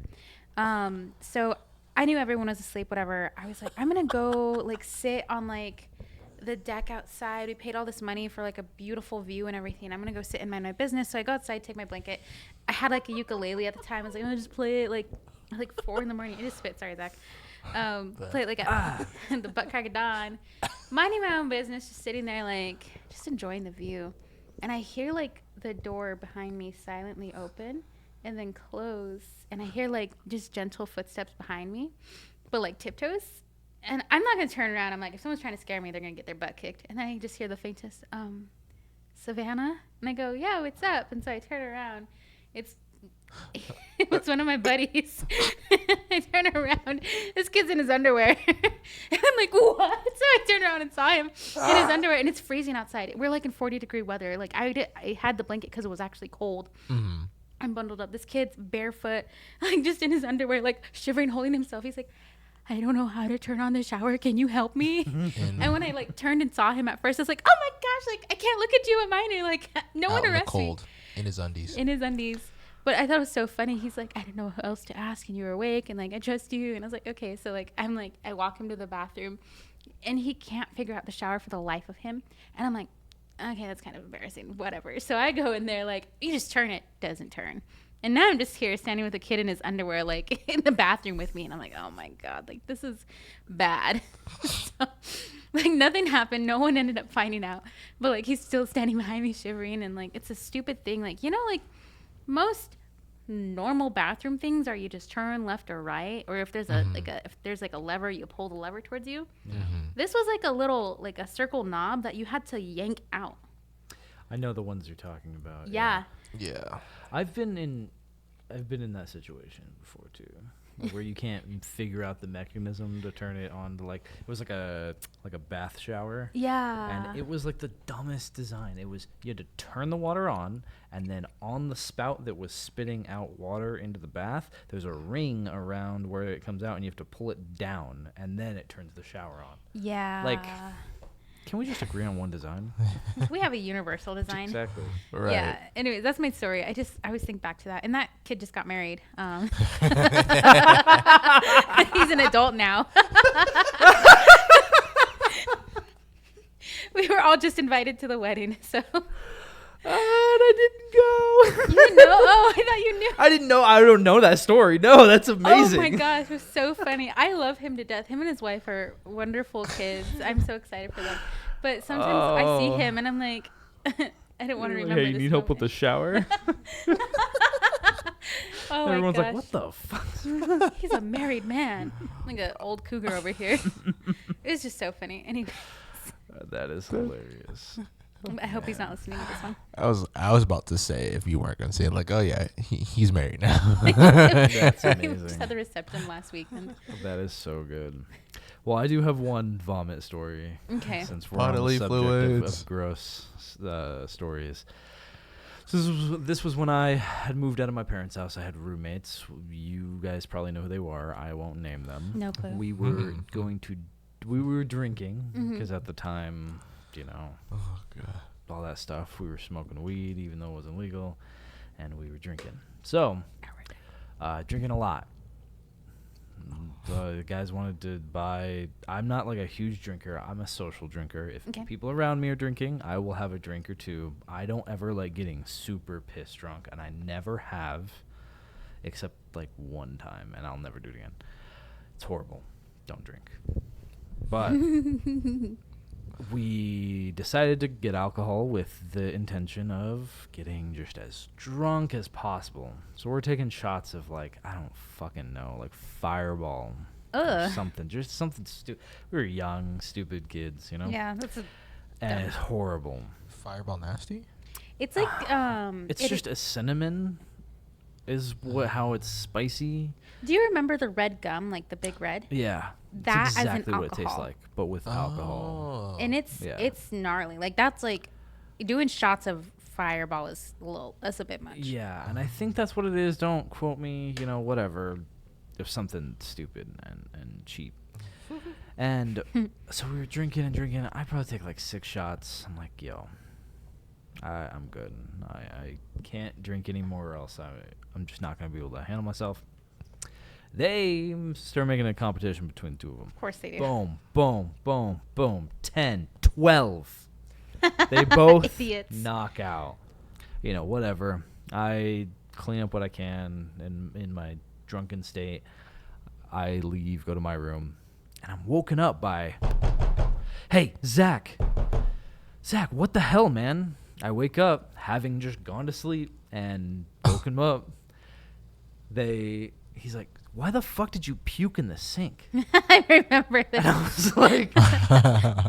So I knew everyone was asleep, whatever. I was like, I'm going to go like sit on like the deck outside. We paid all this money for like a beautiful view and everything. I'm going to go sit and mind my business. So I go outside, take my blanket. I had like a ukulele at the time. I was like, I'm going to just play it like 4 in the morning. It just spit. Sorry, Zach. Play it like at the butt crack of dawn. Minding my own business, just sitting there like just enjoying the view. And I hear like the door behind me silently open and then close. And I hear like just gentle footsteps behind me, but like tiptoes. And I'm not going to turn around. I'm like, if someone's trying to scare me, they're going to get their butt kicked. And then I just hear the faintest, Savannah? And I go, yeah, what's up? And so I turn around. It's one of my buddies. I turn around. This kid's in his underwear. And I'm like, what? So I turned around and saw him in his underwear. And it's freezing outside. We're like in 40-degree weather. Like I had the blanket because it was actually cold. Mm-hmm. I'm bundled up. This kid's barefoot, like just in his underwear, like shivering, holding himself. He's like, I don't know how to turn on the shower. Can you help me? And when I like turned and saw him at first, I was like, oh my gosh, like I can't look at you at mine. And like no Out one in the arrest me. cold, in his undies. In his undies. But I thought it was so funny. He's like, I didn't know who else to ask, and you were awake, and like I trust you. And I was like, okay. So like I'm like I walk him to the bathroom, and he can't figure out the shower for the life of him. And I'm like, okay, that's kind of embarrassing. Whatever. So I go in there like, you just turn it. Doesn't turn. And now I'm just here standing with a kid in his underwear, like in the bathroom with me. And I'm like, oh my God, like this is bad. So, like nothing happened. No one ended up finding out. But like he's still standing behind me shivering. And like it's a stupid thing. Like, you know, like most normal bathroom things are you just turn left or right. Or if there's if there's like a lever, you pull the lever towards you. Mm-hmm. This was like a little, like a circle knob that you had to yank out. I know the ones you're talking about. Yeah. Yeah. I've been in that situation before too, where you can't figure out the mechanism to turn it on to like it was like a bath shower. Yeah. And it was like the dumbest design. It was you had to turn the water on, and then on the spout that was spitting out water into the bath, there's a ring around where it comes out, and you have to pull it down, and then it turns the shower on. Yeah. Like, can we just agree on one design? We have a universal design. Exactly. Right. Yeah. Anyways, that's my story. I always think back to that. And that kid just got married. He's an adult now. We were all just invited to the wedding. So And I didn't go. you didn't know? Oh, I thought you knew. I didn't know. I don't know that story. No, that's amazing. Oh my gosh, it was so funny. I love him to death. Him and his wife are wonderful kids. I'm so excited for them. But sometimes I see him and I'm like, I don't want to remember. Hey, you this need help with the moment. shower? Oh my Everyone's gosh. like, what the fuck? He's a married man. Like an old cougar over here. It was just so funny. Anyway, That is hilarious. I hope he's not listening to this one. I was about to say, if you weren't gonna say it, like, oh yeah, he's married now. That's We just amazing. had the reception last week. And That is so good. Well, I do have one vomit story. Okay. Since we're on Bodily the subject fluids. of gross stories. So this was when I had moved out of my parents' house. I had roommates. You guys probably know who they were. I won't name them. No clue. We were we were drinking Mhm. because at the time, you know, Oh god. all that stuff. We were smoking weed, even though it wasn't legal, and we were drinking. So, drinking a lot. The guys wanted to buy. I'm not like a huge drinker. I'm a social drinker. If Okay. people around me are drinking, I will have a drink or two. I don't ever like getting super pissed drunk, and I never have, except like one time, and I'll never do it again. It's horrible. Don't drink. But we decided to get alcohol with the intention of getting just as drunk as possible. So we're taking shots of like, I don't fucking know, like Fireball or Ugh. something. Just something stupid. We were young, stupid kids, you know? Yeah, that's a. And it's horrible. Fireball nasty? It's like It's just a cinnamon is how it's spicy. Do you remember the red gum, like the big red? Yeah. That it's as an exactly what it tastes alcohol. like, but with alcohol. Oh. And it's Yeah. it's gnarly. Like that's like doing shots of Fireball is that's a bit much. Yeah, and I think that's what it is. Don't quote me, whatever. There's something stupid and cheap. And so we were drinking and drinking. I probably take like 6 shots. I'm like, yo, I'm good. I can't drink anymore or else I'm just not going to be able to handle myself. They start making a competition between the two of them. Of course they do. Boom, boom, boom, boom. 10, 12. They both Idiots. knock out. Whatever. I clean up what I can in my drunken state. I leave, go to my room, and I'm woken up by, hey, Zach, what the hell, man? I wake up having just gone to sleep and woken him up. He's like, why the fuck did you puke in the sink? I remember And this. I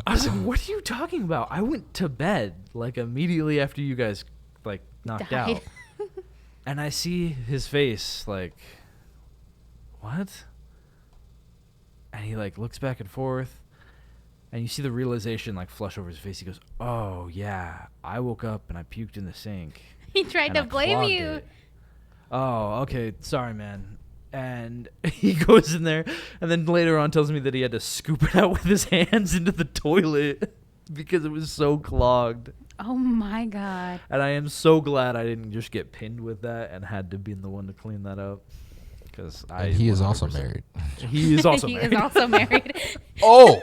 was like, what are you talking about? I went to bed like immediately after you guys like knocked Died. out. And I see his face like, what? And he like looks back and forth, and you see the realization like flush over his face. He goes, oh yeah, I woke up and I puked in the sink. He tried and to I blame clogged you. it." Oh, okay, sorry, man. And he goes in there, and then later on tells me that he had to scoop it out with his hands into the toilet because it was so clogged. Oh my god. And I am so glad I didn't just get pinned with that and had to be the one to clean that up. Because And he is also married. He is also He married. is also married. Oh!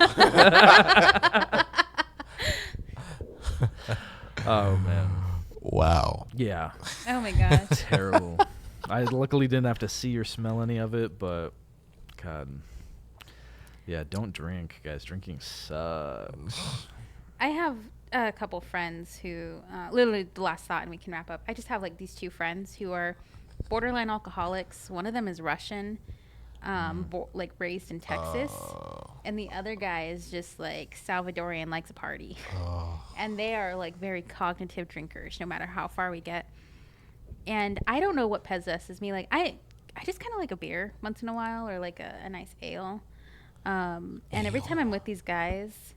Oh, man. Wow. Yeah. Oh my god. Terrible. I luckily didn't have to see or smell any of it, but God. Yeah, don't drink, guys. Drinking sucks. I have a couple friends who, literally the last thought, and we can wrap up. I just have like these 2 friends who are borderline alcoholics. One of them is Russian, like raised in Texas. And the other guy is just like Salvadorian, likes a party. And they are like very cognitive drinkers, no matter how far we get. And I don't know what possesses me. Like I just kind of like a beer once in a while, or like a nice ale. And every time I'm with these guys,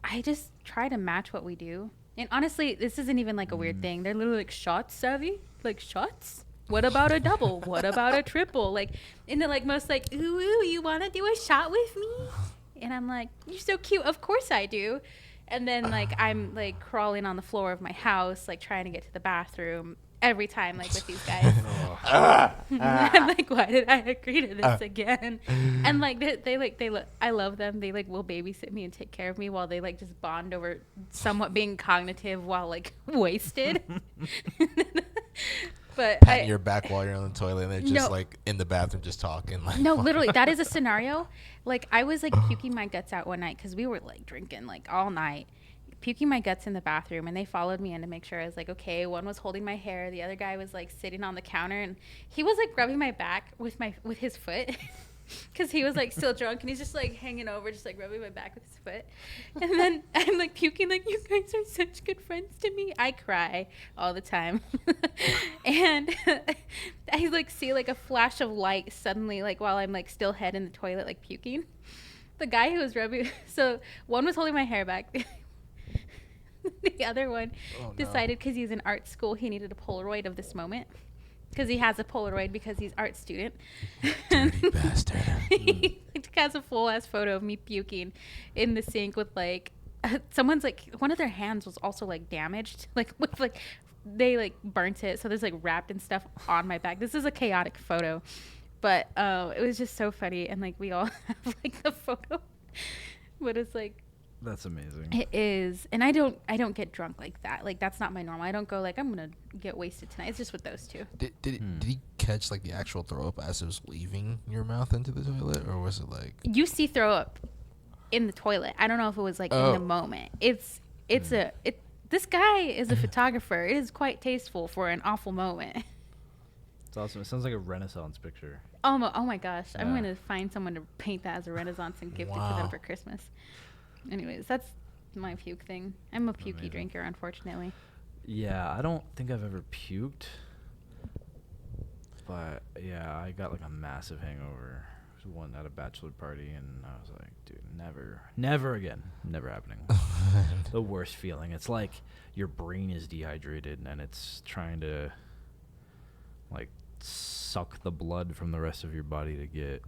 I just try to match what we do. And honestly, this isn't even like a weird thing. They're literally like, shots, Savvy? Like, shots? What about a double? What about a triple? Like, in the like most like, ooh, you want to do a shot with me? And I'm like, you're so cute. Of course I do. And then like I'm like crawling on the floor of my house, like trying to get to the bathroom every time, like with these guys. I'm like, why did I agree to this again? And like they look, I love them. They like will babysit me and take care of me while they like just bond over somewhat being cognitive while like wasted. But Patting your back while you're on the toilet, and they're just like in the bathroom just talking. Like, no, literally, that is a scenario. Like I was like puking my guts out one night because we were like drinking like all night, puking my guts in the bathroom, and they followed me in to make sure I was like okay. One was holding my hair, the other guy was like sitting on the counter, and he was like rubbing my back with his foot. Because he was like still drunk, and he's just like hanging over, just like rubbing my back with his foot. And then I'm like puking, like, you guys are such good friends to me. I cry all the time. And I like see like a flash of light suddenly, like while I'm like still head in the toilet, like puking. The guy who was rubbing, so one was holding my hair back. The other one decided because he's in art school, he needed a Polaroid of this moment. Because he has a Polaroid because he's art student. dirty bastard. He has a full ass photo of me puking in the sink with like someone's like one of their hands was also like damaged, like with like they like burnt it, so there's like wrapped and stuff on my back. This is a chaotic photo, But it was just so funny, and like we all have like the photo, but it's like That's amazing. it is, and I don't get drunk like that. Like that's not my normal. I don't go like I'm gonna get wasted tonight. It's just with those two. Did he catch like the actual throw up as it was leaving your mouth into the toilet, or was it like You see throw up in the toilet. I don't know if it was like in the moment. This guy is a photographer. It is quite tasteful for an awful moment. It's awesome. It sounds like a Renaissance picture. Oh my gosh. I'm Yeah. going to find someone to paint that as a Renaissance and gift it to Wow. them for Christmas. Anyways, that's my puke thing. I'm a pukey Amazing. drinker, unfortunately. Yeah, I don't think I've ever puked. But yeah, I got like a massive hangover. One at a bachelor party, and I was like, dude, never again. Never happening. The worst feeling. It's like your brain is dehydrated and it's trying to like suck the blood from the rest of your body to get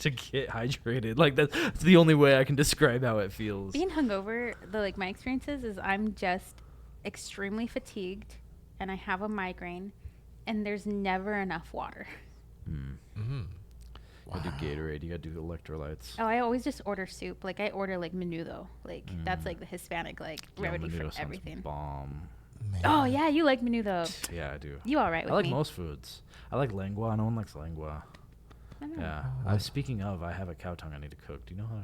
to get hydrated. Like that's the only way I can describe how it feels. Being hungover, my experiences is I'm just extremely fatigued and I have a migraine and there's never enough water. Mm-hmm. You gotta do Gatorade. You gotta do electrolytes. Oh, I always just order soup. Like I order like menudo. Like that's like the Hispanic remedy Menudo for sounds everything. Bomb. Man. Oh yeah, you like menudo. Yeah, I do. You all right with I like me? most foods. I like lengua. No one likes lengua. I know. Yeah. Speaking of, I have a cow tongue I need to cook. Do you know how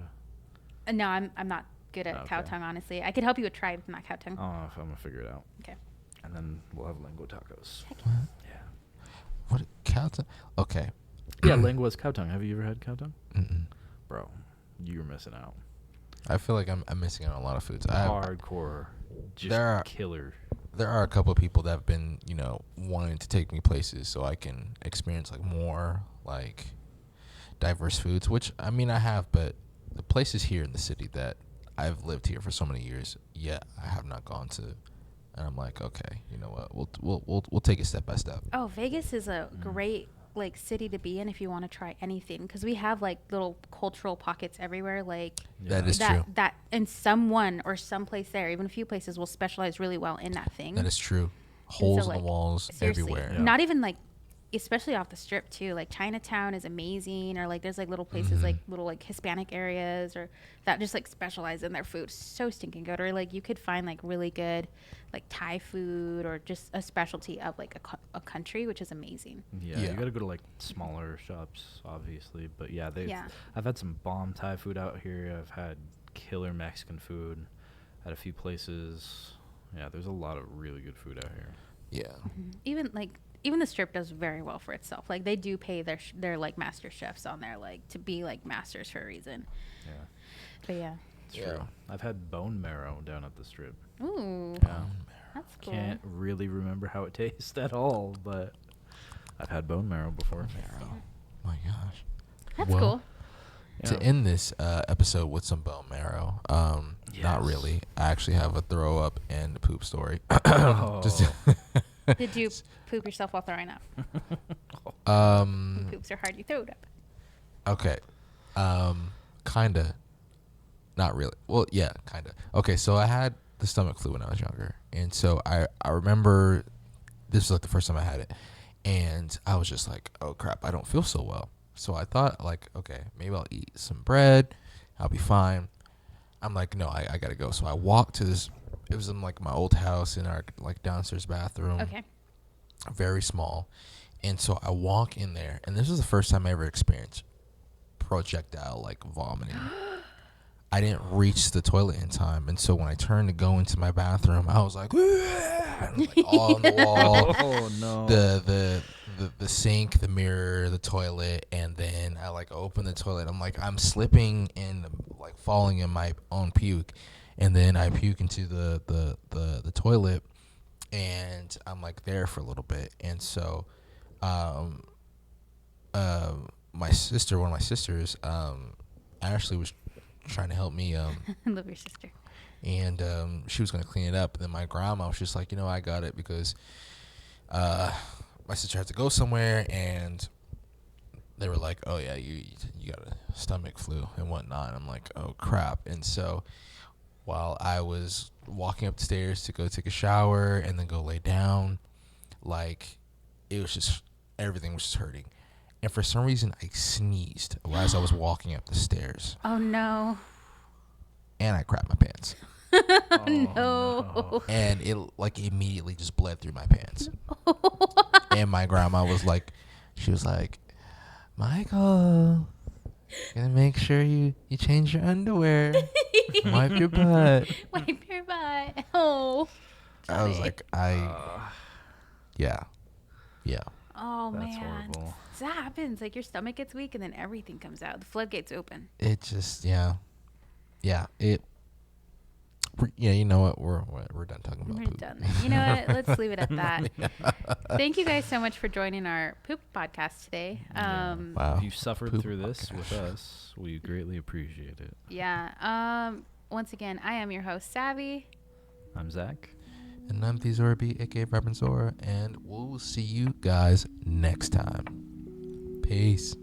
to? No, I'm not good at cow Okay. tongue. Honestly, I could help you with tribes, not cow tongue. I don't know if I'm gonna figure it out. Okay. And then we'll have lengua tacos. Heck Yeah. What cow tongue? Okay. Yeah, lengua's cow tongue. Have you ever had cow tongue? Mm-mm. Bro, you're missing out. I feel like I'm missing out on a lot of foods. Hardcore. Just There are- killer. There are a couple of people that have been, wanting to take me places so I can experience like more like diverse foods, which I mean I have, but the places here in the city that I've lived here for so many years, yet I have not gone to, and I'm like, okay, you know what, we'll take it step by step. Oh, Vegas is a great city to be in if you want to try anything because we have like little cultural pockets everywhere. Like That is true. that and someone or someplace there, even a few places, will specialize really well in that thing. That is true. Holes in like, the walls seriously, everywhere. Yeah. Not even like, especially off the strip too. Like Chinatown is amazing, or like there's like little places like little like Hispanic areas or that just like specialize in their food. So stinking good. Or like you could find like really good like Thai food or just a specialty of like a country, which is amazing. Yeah, Yeah. you gotta go to like smaller shops, obviously. But yeah, Yeah. I've had some bomb Thai food out here. I've had killer Mexican food at a few places. Yeah, there's a lot of really good food out here. Yeah. Even the strip does very well for itself. Like they do pay their like master chefs on there like to be like masters for a reason. Yeah, But yeah. it's Yeah. true. I've had bone marrow down at the strip. Ooh, Yeah, that's cool. can't really remember how it tastes at all, but I've had bone marrow before. My gosh. That's Well, cool. To end this episode with some bone marrow, not Yes. really. I actually have a throw up and a poop story. Oh. Did you poop yourself while throwing up? Um, Poops are hard. You throw it up. okay. Kinda. Not really. Well, yeah, kinda. Okay, so I had the stomach flu when I was younger. And so I remember this was like the first time I had it. And I was just like, oh crap, I don't feel so well. So I thought like, okay, maybe I'll eat some bread. I'll be fine. I'm like, no, I gotta go. So I walked to this, it was in like my old house in our like downstairs bathroom. Okay. Very small. And so I walk in there, and this was the first time I ever experienced projectile like vomiting. I didn't reach the toilet in time, and so when I turned to go into my bathroom, I was like, and, like all on the wall, Oh no. the sink, the mirror, the toilet, and then I like open the toilet. I'm like, I'm slipping and like falling in my own puke, and then I puke into the toilet, and I'm like there for a little bit, and so, my sister, one of my sisters, Ashley was trying to help me, I love your sister. and she was gonna clean it up. And then my grandma was just like, I got it because my sister had to go somewhere, and they were like, oh yeah, you got a stomach flu and whatnot. And I'm like, oh crap. And so while I was walking upstairs to go take a shower and then go lay down, like it was just everything was just hurting. and for some reason I sneezed as I was walking up the stairs, Oh no. and I crapped my pants, Oh, no. and it like immediately just bled through my pants. And my grandma was like, Michael, gotta make sure you change your underwear, wipe your butt. Wipe your butt. Oh. I was like, yeah. Oh That's man. horrible. So that happens. Like your stomach gets weak and then everything comes out. The floodgates open. It just, yeah. You know what? We're done talking about We're poop. done. You know what? Let's leave it at that. Thank you guys so much for joining our poop podcast today. Wow. If you suffered Poop through this podcast. with us, we greatly appreciate it. Yeah. Once again, I am your host, Savvy. I'm Zach. And I'm Thezorby, aka Reverend Zora, and we'll see you guys next time. Peace.